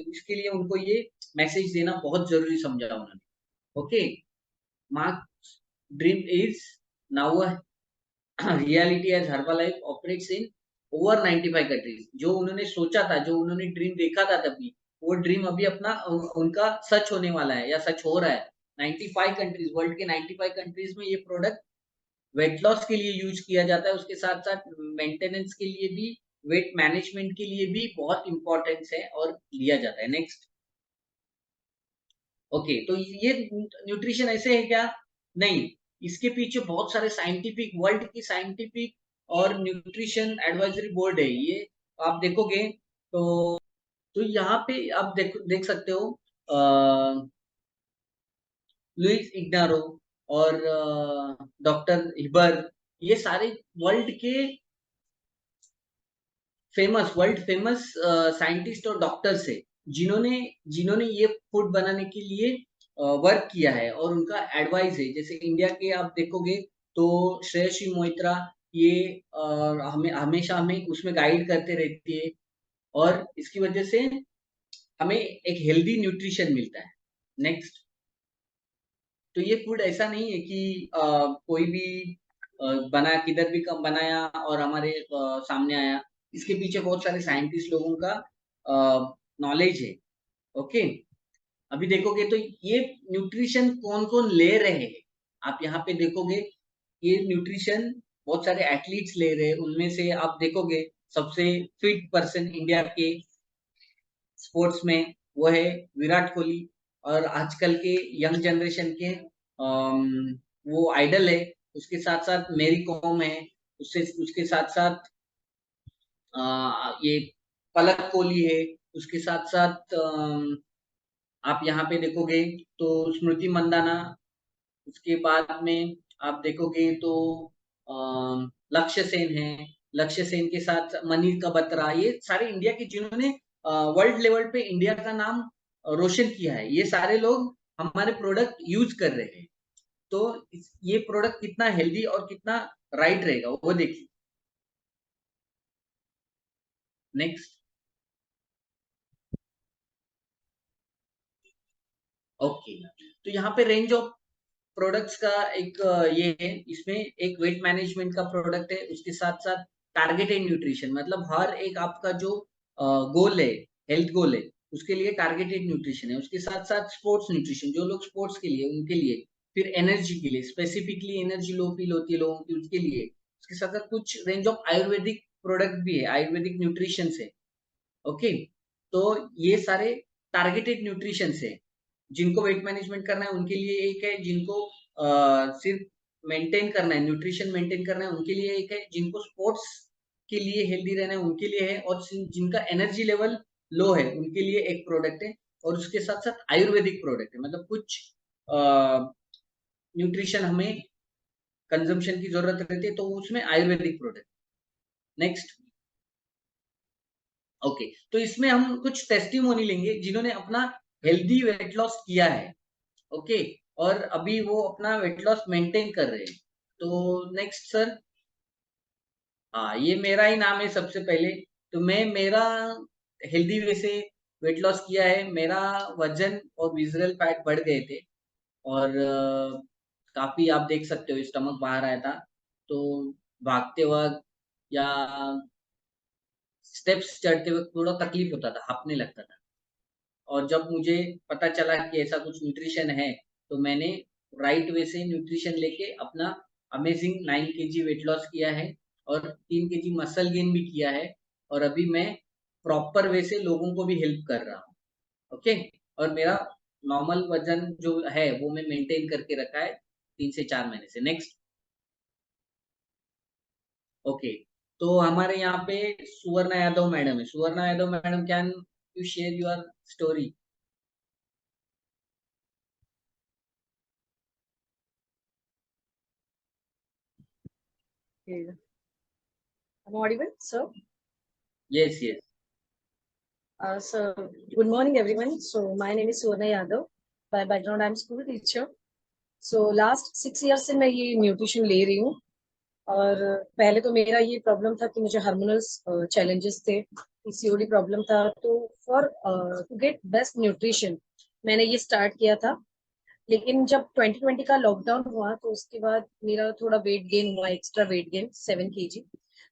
Speaker 2: इसके लिए उनको ये मैसेज देना बहुत जरूरी समझा उन्होंने। Okay, Mark dream is now a reality as Herbalife operates in over 95 countries. जो उन्होंने सोचा था, जो उन्होंने ड्रीम देखा था तभी, वो ड्रीम अभी अपना उनका सच होने वाला है या सच हो रहा है। 95 कंट्रीज, वर्ल्ड के 95 कंट्रीज में ये प्रोडक्ट वेट लॉस के लिए यूज किया जाता है। उसके साथ साथ मेंटेनेंस के लिए भी, वेट मैनेजमेंट के लिए भी बहुत इंपॉर्टेंस है और लिया जाता है। नेक्स्ट। ओके, तो ये न्यूट्रिशन ऐसे है क्या? नहीं, इसके पीछे बहुत सारे साइंटिफिक, वर्ल्ड की साइंटिफिक और न्यूट्रिशन एडवाइजरी बोर्ड है। ये आप देखोगे तो यहाँ पे आप देख सकते हो लुइस इग्नारो और डॉक्टर हिबर, ये सारे वर्ल्ड के वर्ल्ड फेमस साइंटिस्ट और डॉक्टर्स है, जिन्होंने जिन्होंने ये फूड बनाने के लिए वर्क किया है और उनका एडवाइस है। जैसे इंडिया के आप देखोगे तो श्रेयसी मोइत्रा, ये हमेशा हमें उसमें गाइड करते रहती है, और इसकी वजह से हमें एक हेल्दी न्यूट्रिशन मिलता है। नेक्स्ट। तो ये फूड ऐसा नहीं है कि कोई भी बना किधर भी कम बनाया और हमारे सामने आया। इसके पीछे बहुत सारे साइंटिस्ट लोगों का नॉलेज है। ओके, अभी देखोगे तो ये न्यूट्रिशन कौन कौन ले रहे हैं, आप यहाँ पे देखोगे ये न्यूट्रिशन बहुत सारे एथलीट्स ले रहे हैं। उनमें से आप देखोगे सबसे फिट पर्सन इंडिया के स्पोर्ट्स में वो है विराट कोहली, और आजकल के यंग जनरेशन के वो आइडल है। उसके साथ साथ मेरी कॉम है, उससे उसके साथ साथ ये पलक कोहली है। उसके साथ साथ आप यहाँ पे देखोगे तो स्मृति मंदाना। उसके बाद में आप देखोगे तो लक्ष्य सेन है। लक्ष्य सेन के साथ मनीष बत्रा, ये सारे इंडिया के जिन्होंने वर्ल्ड लेवल पे इंडिया का नाम रोशन किया है, ये सारे लोग हमारे प्रोडक्ट यूज कर रहे हैं। तो ये प्रोडक्ट कितना हेल्दी और कितना राइट रहेगा वो देखिए। नेक्स्ट। ओके, तो यहाँ पे रेंज ऑफ प्रोडक्ट्स का एक ये है, इसमें एक वेट मैनेजमेंट का प्रोडक्ट है, उसके साथ साथ टारगेटेड न्यूट्रिशन, मतलब हर एक आपका जो गोल है, हेल्थ गोल है, उसके लिए टारगेटेड न्यूट्रिशन है। उसके साथ साथ स्पोर्ट्स न्यूट्रिशन, जो लोग स्पोर्ट्स के लिए उनके लिए, फिर एनर्जी के लिए, स्पेसिफिकली एनर्जी लो फील होती है लोगों की उसके लिए। उसके साथ साथ कुछ रेंज ऑफ आयुर्वेदिक प्रोडक्ट भी है, आयुर्वेदिक न्यूट्रिशन है। ओके, तो ये सारे टारगेटेड न्यूट्रिशन है। जिनको वेट मैनेजमेंट करना है उनके लिए एक है, जिनको सिर्फ मेंटेन करना है, न्यूट्रिशन मेंटेन करना है उनके लिए एक है, जिनको स्पोर्ट्स के लिए हेल्दी रहना है उनके लिए है, और जिनका एनर्जी लेवल लो है उनके लिए एक प्रोडक्ट है। और उसके साथ साथ आयुर्वेदिक प्रोडक्ट है, मतलब कुछ न्यूट्रिशन हमें कंजम्पशन की जरूरत रहती है, तो उसमें आयुर्वेदिक प्रोडक्ट। नेक्स्ट। ओके, तो इसमें हम कुछ टेस्टिमोनी लेंगे जिन्होंने अपना हेल्दी वेट लॉस किया है। ओके, और अभी वो अपना वेट लॉस मेंटेन कर रहे हैं। तो नेक्स्ट सर। हाँ, ये मेरा ही नाम है सबसे पहले। तो मैं मेरा हेल्दी वे से वेट लॉस किया है। मेरा वजन और विजरल फैट बढ़ गए थे, और काफी आप देख सकते हो स्टमक बाहर आया था। तो भागते वक्त या स्टेप्स चढ़ते वक्त थोड़ा तकलीफ होता था, हांफने लगता था। और जब मुझे पता चला कि ऐसा कुछ न्यूट्रिशन है, तो मैंने राइट वे से न्यूट्रिशन लेके अपना अमेजिंग 9 kg वेट लॉस किया है, और 3 kg मसल गेन भी किया है। और अभी मैं प्रॉपर वे से लोगों को भी हेल्प कर रहा हूँ। ओके, और मेरा नॉर्मल वजन जो है वो मैं मेंटेन करके रखा है 3 से 4 महीने से। नेक्स्ट। ओके, तो हमारे यहाँ पे सुवर्णा यादव मैडम है। Suvarna Yadav madam, can you share your story?
Speaker 3: Okay. I'm audible, sir?
Speaker 2: Yes yes.
Speaker 3: So, good morning, everyone. So, my name is Surna Yadav. By background, I'm school teacher. So, last 6 years से मैं ये nutrition ले रही हूँ। और पहले तो मेरा ये प्रॉब्लम था कि मुझे हार्मोनल चैलेंजेस थे, पीसीओडी प्रॉब्लम था। तो for to get best nutrition मैंने ये स्टार्ट किया था। लेकिन जब 2020 का लॉकडाउन हुआ तो उसके बाद मेरा थोड़ा वेट गेन हुआ, एक्स्ट्रा वेट गेन 7 kg।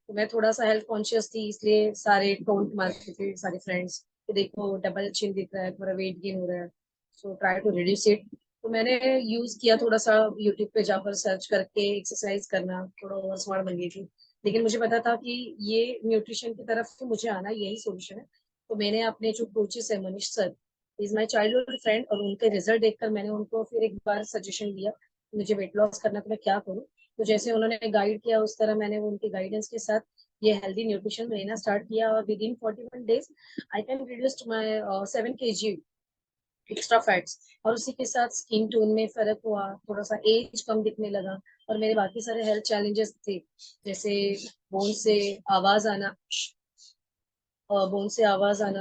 Speaker 3: तो मैं थोड़ा सा हेल्थ कॉन्शियस थी, इसलिए सारे टोंट मारते थे सारे फ्रेंड्स कि देखो डबल चिन दिख रहा है, थोड़ा वेट गेन हो रहा है, so try to reduce it. तो मैंने यूज किया थोड़ा सा यूट्यूब पे जाकर सर्च करके एक्सरसाइज करना, थोड़ा और स्मार्ट बन गई थी। लेकिन मुझे पता था कि ये न्यूट्रिशन की तरफ तो मुझे आना यही सोल्यूशन है। तो मैंने अपने जो कोचेस है, Manish sir is my childhood friend, और उनके रिजल्ट देखकर मैंने उनको फिर एक बार सजेशन दिया मुझे वेट लॉस करना, तो मैं क्या करूँ। तो जैसे उन्होंने गाइड किया उस तरह मैंने उनके गाइडेंस के साथ ये हेल्दी न्यूट्रिशन लेना स्टार्ट किया, और with in 41 days I can reduce my 7 kg extra fats. और उसी के साथ स्किन टोन में फर्क हुआ, थोड़ा सा एज कम दिखने लगा, और मेरे बाकी सारे हेल्थ चैलेंजेस थे, जैसे बोन से आवाज आना,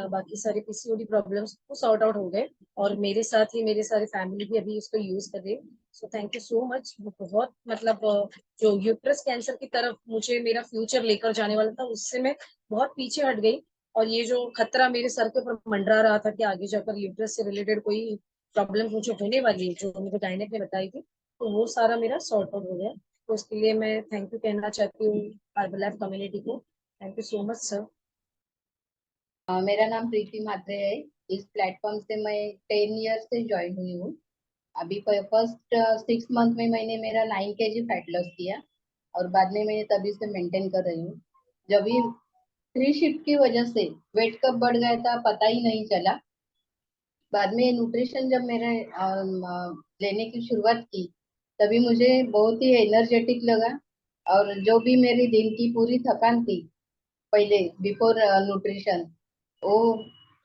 Speaker 3: बाकी सारे पीसीओडी प्रॉब्लम्स वो सॉर्ट आउट हो गए। और मेरे साथ ही मेरे सारे फैमिली भी अभी इसको यूज कर रहे। सो थैंक यू सो मच। बहुत मतलब जो यूट्रस कैंसर की तरफ मुझे मेरा फ्यूचर लेकर जाने वाला था, उससे मैं बहुत पीछे हट गई। और ये जो खतरा मेरे सर के ऊपर मंडरा रहा था कि आगे जाकर यूट्रस से रिलेटेड कोई प्रॉब्लम मुझे होने वाली है, जो मुझे गायनेक ने बताई थी, तो वो सारा मेरा सॉर्ट आउट हो गया। तो उसके लिए मैं थैंक यू कहना चाहती हूँ हर्बलाइफ कम्युनिटी को। Thank you so much sir.
Speaker 4: मेरा नाम प्रीति म्हात्रे है। इस प्लेटफॉर्म से मैं 10 ईयर से ज्वाइन हुई हूँ। अभी फर्स्ट 6 मंथ में मैंने मेरा 9 kg फैट लॉस किया, और बाद में मैंने तभी से मेंटेन कर रही हूँ। जब भी 3 शिफ्ट की वजह से वेट कब बढ़ गया था पता ही नहीं चला। बाद में न्यूट्रिशन जब मैंने लेने की शुरुआत की, तभी मुझे बहुत ही एनर्जेटिक लगा। और जो भी मेरी दिन की पूरी थकान थी पहले बिफोर न्यूट्रिशन, वो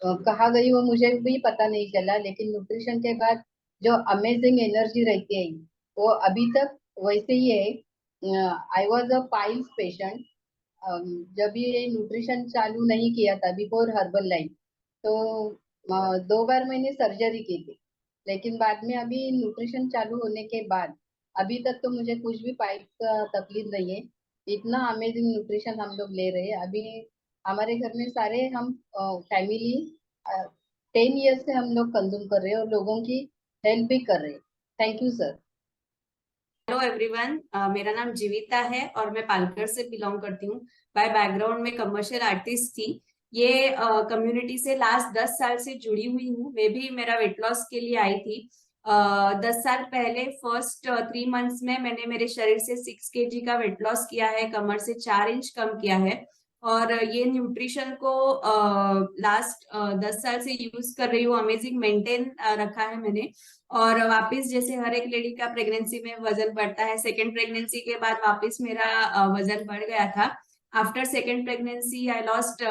Speaker 4: कहाँ गई वो मुझे भी पता नहीं चला। लेकिन न्यूट्रिशन के बाद जो अमेजिंग एनर्जी रहती है वो अभी तक वैसे ही है। I was a piles patient. जब ये न्यूट्रिशन चालू नहीं किया था बिफोर हर्बल लाइफ, तो 2 बार मैंने सर्जरी की थी। लेकिन बाद में अभी न्यूट्रिशन चालू होने के बाद अभी तक तो मुझे कुछ भी पाइप का तकलीफ नहीं है। इतना अमेजिंग न्यूट्रिशन हम लोग ले रहे हैं अभी। हमारे घर में सारे हम फैमिली 10 ईयर से हम लोग कंज्यूम कर रहे हैं और लोगों की हेल्प भी कर रहे हैं। Thank you sir.
Speaker 1: Hello everyone, मेरा नाम जीविता है और मैं पालघर से बिलोंग करती हूँ। बाय बैकग्राउंड में कमर्शियल आर्टिस्ट थी, ये कम्युनिटी से लास्ट 10 साल से जुड़ी हुई हूँ। मैं भी मेरा वेट लॉस के लिए आई थी 10 साल पहले। फर्स्ट 3 मंथ्स में मैंने मेरे शरीर से 6 kg का वेट लॉस किया है, कमर से 4 इंच कम किया है। और ये न्यूट्रिशन को लास्ट 10 साल से यूज कर रही हूँ। अमेजिंग मेंटेन रखा है मैंने। और वापस जैसे हर एक लेडी का प्रेगनेंसी में वजन बढ़ता है, सेकेंड प्रेगनेंसी के बाद वापस मेरा वजन बढ़ गया था। After second pregnancy I lost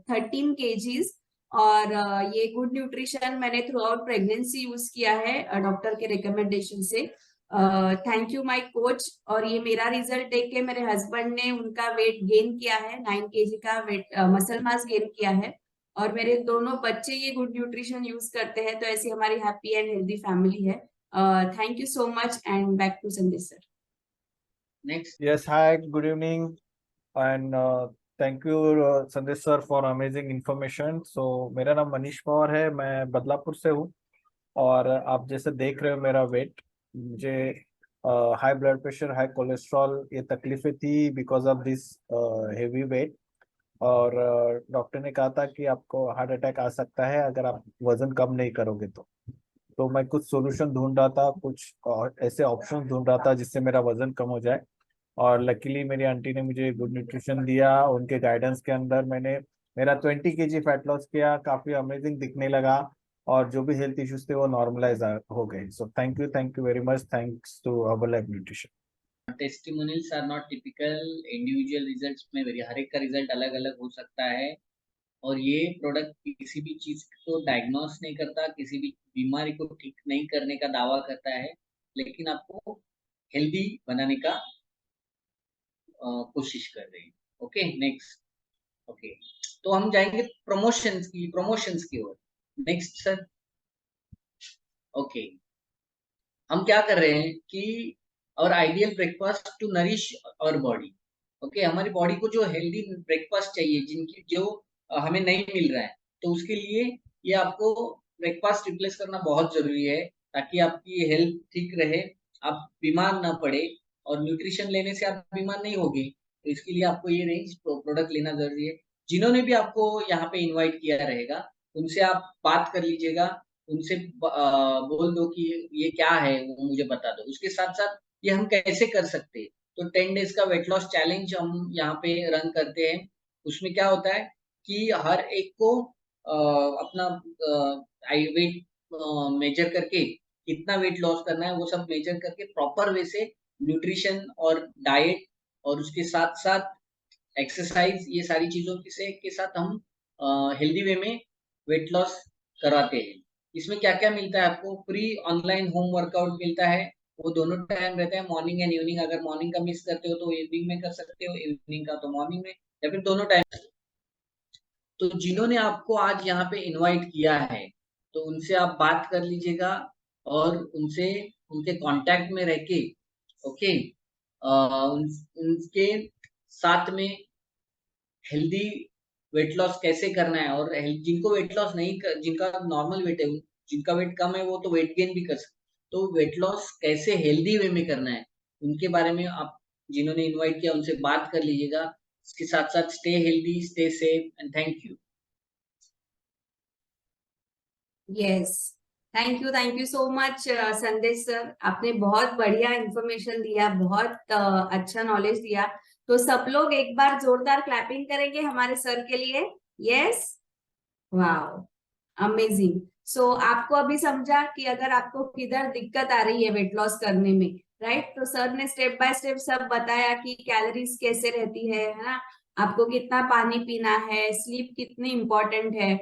Speaker 1: 13 kgs। और ये गुड न्यूट्रिशन मैंने थ्रू आउट प्रेगनेंसी यूज किया है डॉक्टर के रिकमेंडेशन से। Thank you my coach. और ये मेरा रिजल्ट देख के मेरे हस्बैंड ने उनका वेट गेन किया है, 9 kg का वेट मसल मास गेन किया है। और मेरे दोनों बच्चे ये गुड न्यूट्रिशन यूज करते हैं, तो ऐसी हमारी हैप्पी एंड हेल्दी फैमिली है। Thank you so much and back to Sandesh sir.
Speaker 2: Next.
Speaker 5: Yes, hi, good evening, and thank you, Sandesh sir, for amazing information. So मेरा नाम मनीष पवार है, मैं बदलापुर से हूँ। और आप जैसे देख रहे हो मेरा वेट, मुझे high blood pressure, high cholesterol, ये तकलीफें थी because of this heavy weight. और डॉक्टर ने कहा था कि आपको हार्ट अटैक आ सकता है अगर आप वजन कम नहीं करोगे तो मैं कुछ सॉल्यूशन ढूंढ रहा था, कुछ ऐसे ऑप्शन ढूंढ रहा था जिससे मेरा वजन कम हो जाए। और लकीली मेरी आंटी ने मुझे गुड न्यूट्रिशन दिया। उनके गाइडेंस के अंदर मैंने मेरा 20 kg फैट लॉस किया, काफी अमेजिंग दिखने लगा। और जो भी हेल्थ इश्यूज थे वो नॉर्मलाइज हो गए। So thank you very much, thanks to herbal nutrition.
Speaker 2: Testimonials are not typical, individual results में हर एक का रिजल्ट अलग अलग हो सकता है। और ये प्रोडक्ट किसी भी चीज को डायग्नोस नहीं करता, किसी भी बीमारी को ठीक नहीं करने का दावा करता है, लेकिन आपको हेल्दी बनाने का कोशिश कर रही है। Okay, next. ओके, तो हम जाएंगे प्रमोशंस की ओर। Next sir. ओके, हम क्या कर रहे हैं कि और आइडियल ब्रेकफास्ट टू नरिश और बॉडी। ओके, हमारी बॉडी को जो हेल्दी ब्रेकफास्ट चाहिए, जिनकी जो हमें नहीं मिल रहा है, तो उसके लिए ये आपको ब्रेकफास्ट रिप्लेस करना बहुत जरूरी है, ताकि आपकी हेल्थ ठीक रहे, आप बीमार ना पड़े। और न्यूट्रिशन लेने से आप बीमार नहीं होगे, तो इसके लिए आपको ये रेंज प्रोडक्ट लेना जरूरी है। जिन्होंने भी आपको यहाँ पे इनवाइट किया रहेगा, उनसे आप बात कर लीजिएगा, उनसे बोल दो कि ये क्या है, वो मुझे बता दो। उसके साथ साथ ये हम कैसे कर सकते हैं, तो 10 डेज का वेट लॉस चैलेंज हम यहाँ पे रन करते हैं। उसमें क्या होता है कि हर एक को अपना वेट मेजर करके कितना वेट लॉस करना है वो सब मेजर करके प्रॉपर वे से न्यूट्रिशन और डाइट और उसके साथ साथ एक्सरसाइज, ये सारी चीजों के साथ हम हेल्दी वे में वेट लॉस कराते हैं। इसमें क्या क्या मिलता है आपको? फ्री ऑनलाइन होम वर्कआउट मिलता है, वो दोनों टाइम रहता है, मॉर्निंग एंड इवनिंग। अगर मॉर्निंग का मिस करते हो तो इवनिंग में कर सकते हो, इवनिंग का तो मॉर्निंग में, या फिर दोनों टाइम। तो जिन्होंने आपको आज यहाँ पे इनवाइट किया है, तो उनसे आप बात कर लीजिएगा और उनसे उनके कांटेक्ट में रह के, ओके, उनके साथ में हेल्दी वेट लॉस कैसे करना है। और जिनको वेट लॉस नहीं कर, जिनका नॉर्मल वेट है, जिनका वेट कम है, वो तो वेट गेन भी कर सकते, तो वेट लॉस कैसे हेल्दी वे में करना है, उनके बारे में आप जिन्होंने इनवाइट किया उनसे बात कर लीजिएगा। इसके साथ साथ stay healthy, stay safe and thank you.
Speaker 1: Yes, thank you so much संदेश सर। आपने बहुत बढ़िया इंफॉर्मेशन दिया, बहुत अच्छा नॉलेज दिया। तो सब लोग एक बार जोरदार क्लैपिंग करेंगे हमारे सर के लिए। Yes, wow, amazing. सो आपको अभी समझा कि अगर आपको किधर दिक्कत आ रही है वेट लॉस करने में, राइट? तो सर ने स्टेप बाय स्टेप सब बताया कि कैलोरीज कैसे रहती है ना, आपको कितना पानी पीना है, स्लीप कितनी इंपॉर्टेंट है।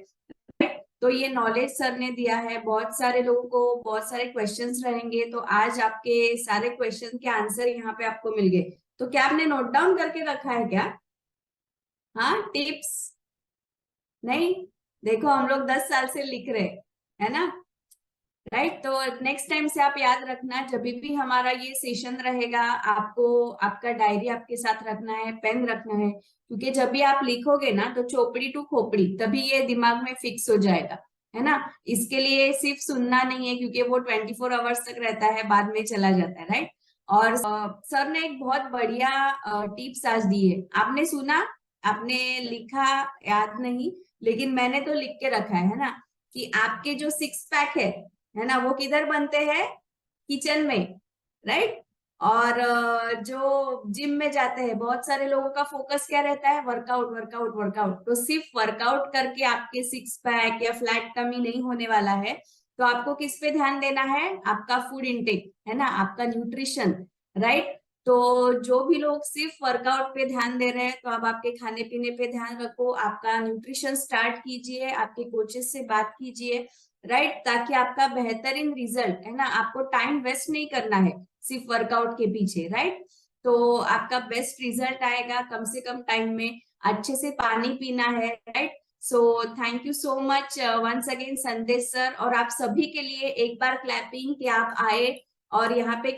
Speaker 1: तो ये नॉलेज सर ने दिया है। बहुत सारे लोगों को बहुत सारे क्वेश्चंस रहेंगे, तो आज आपके सारे क्वेश्चन के आंसर यहाँ पे आपको मिल गए। तो क्या आपने नोट डाउन करके रखा है क्या? हाँ, टिप्स नहीं? देखो हम लोग 10 साल से लिख रहे है ना, राइट? तो नेक्स्ट टाइम से आप याद रखना, जब भी हमारा ये सेशन रहेगा, आपको आपका डायरी आपके साथ रखना है, पेन रखना है, क्योंकि जब भी आप लिखोगे ना तो चोपड़ी टू खोपड़ी, तभी ये दिमाग में फिक्स हो जाएगा, है ना? इसके लिए सिर्फ सुनना नहीं है, क्योंकि वो 24 आवर्स तक रहता है, बाद में चला जाता है, राइट? और सर ने एक बहुत बढ़िया टिप्स आज दी है। आपने सुना आपने लिखा याद नहीं, लेकिन मैंने तो लिख के रखा है ना, कि आपके जो सिक्स पैक है ना, वो किधर बनते हैं? किचन में, राइट। और जो जिम में जाते हैं, बहुत सारे लोगों का फोकस क्या रहता है? Workout workout workout. तो सिर्फ वर्कआउट करके आपके सिक्स पैक या फ्लैट कमी नहीं होने वाला है। तो आपको किस पे ध्यान देना है? आपका फूड इंटेक, है ना, आपका न्यूट्रिशन, राइट। तो जो भी लोग सिर्फ वर्कआउट पे ध्यान दे रहे हैं, तो आप आपके खाने पीने पे ध्यान रखो, आपका न्यूट्रिशन स्टार्ट कीजिए, आपके कोचेस से बात कीजिए, राइट, ताकि आपका बेहतरीन रिजल्ट, है ना, आपको टाइम वेस्ट नहीं करना है सिर्फ वर्कआउट के पीछे, राइट। तो आपका बेस्ट रिजल्ट आएगा कम से कम टाइम में। अच्छे से पानी पीना है, right. So thank you so much once again Sandesh sir, और आप सभी के लिए एक बार क्लैपिंग कि आप आए और यहाँ पे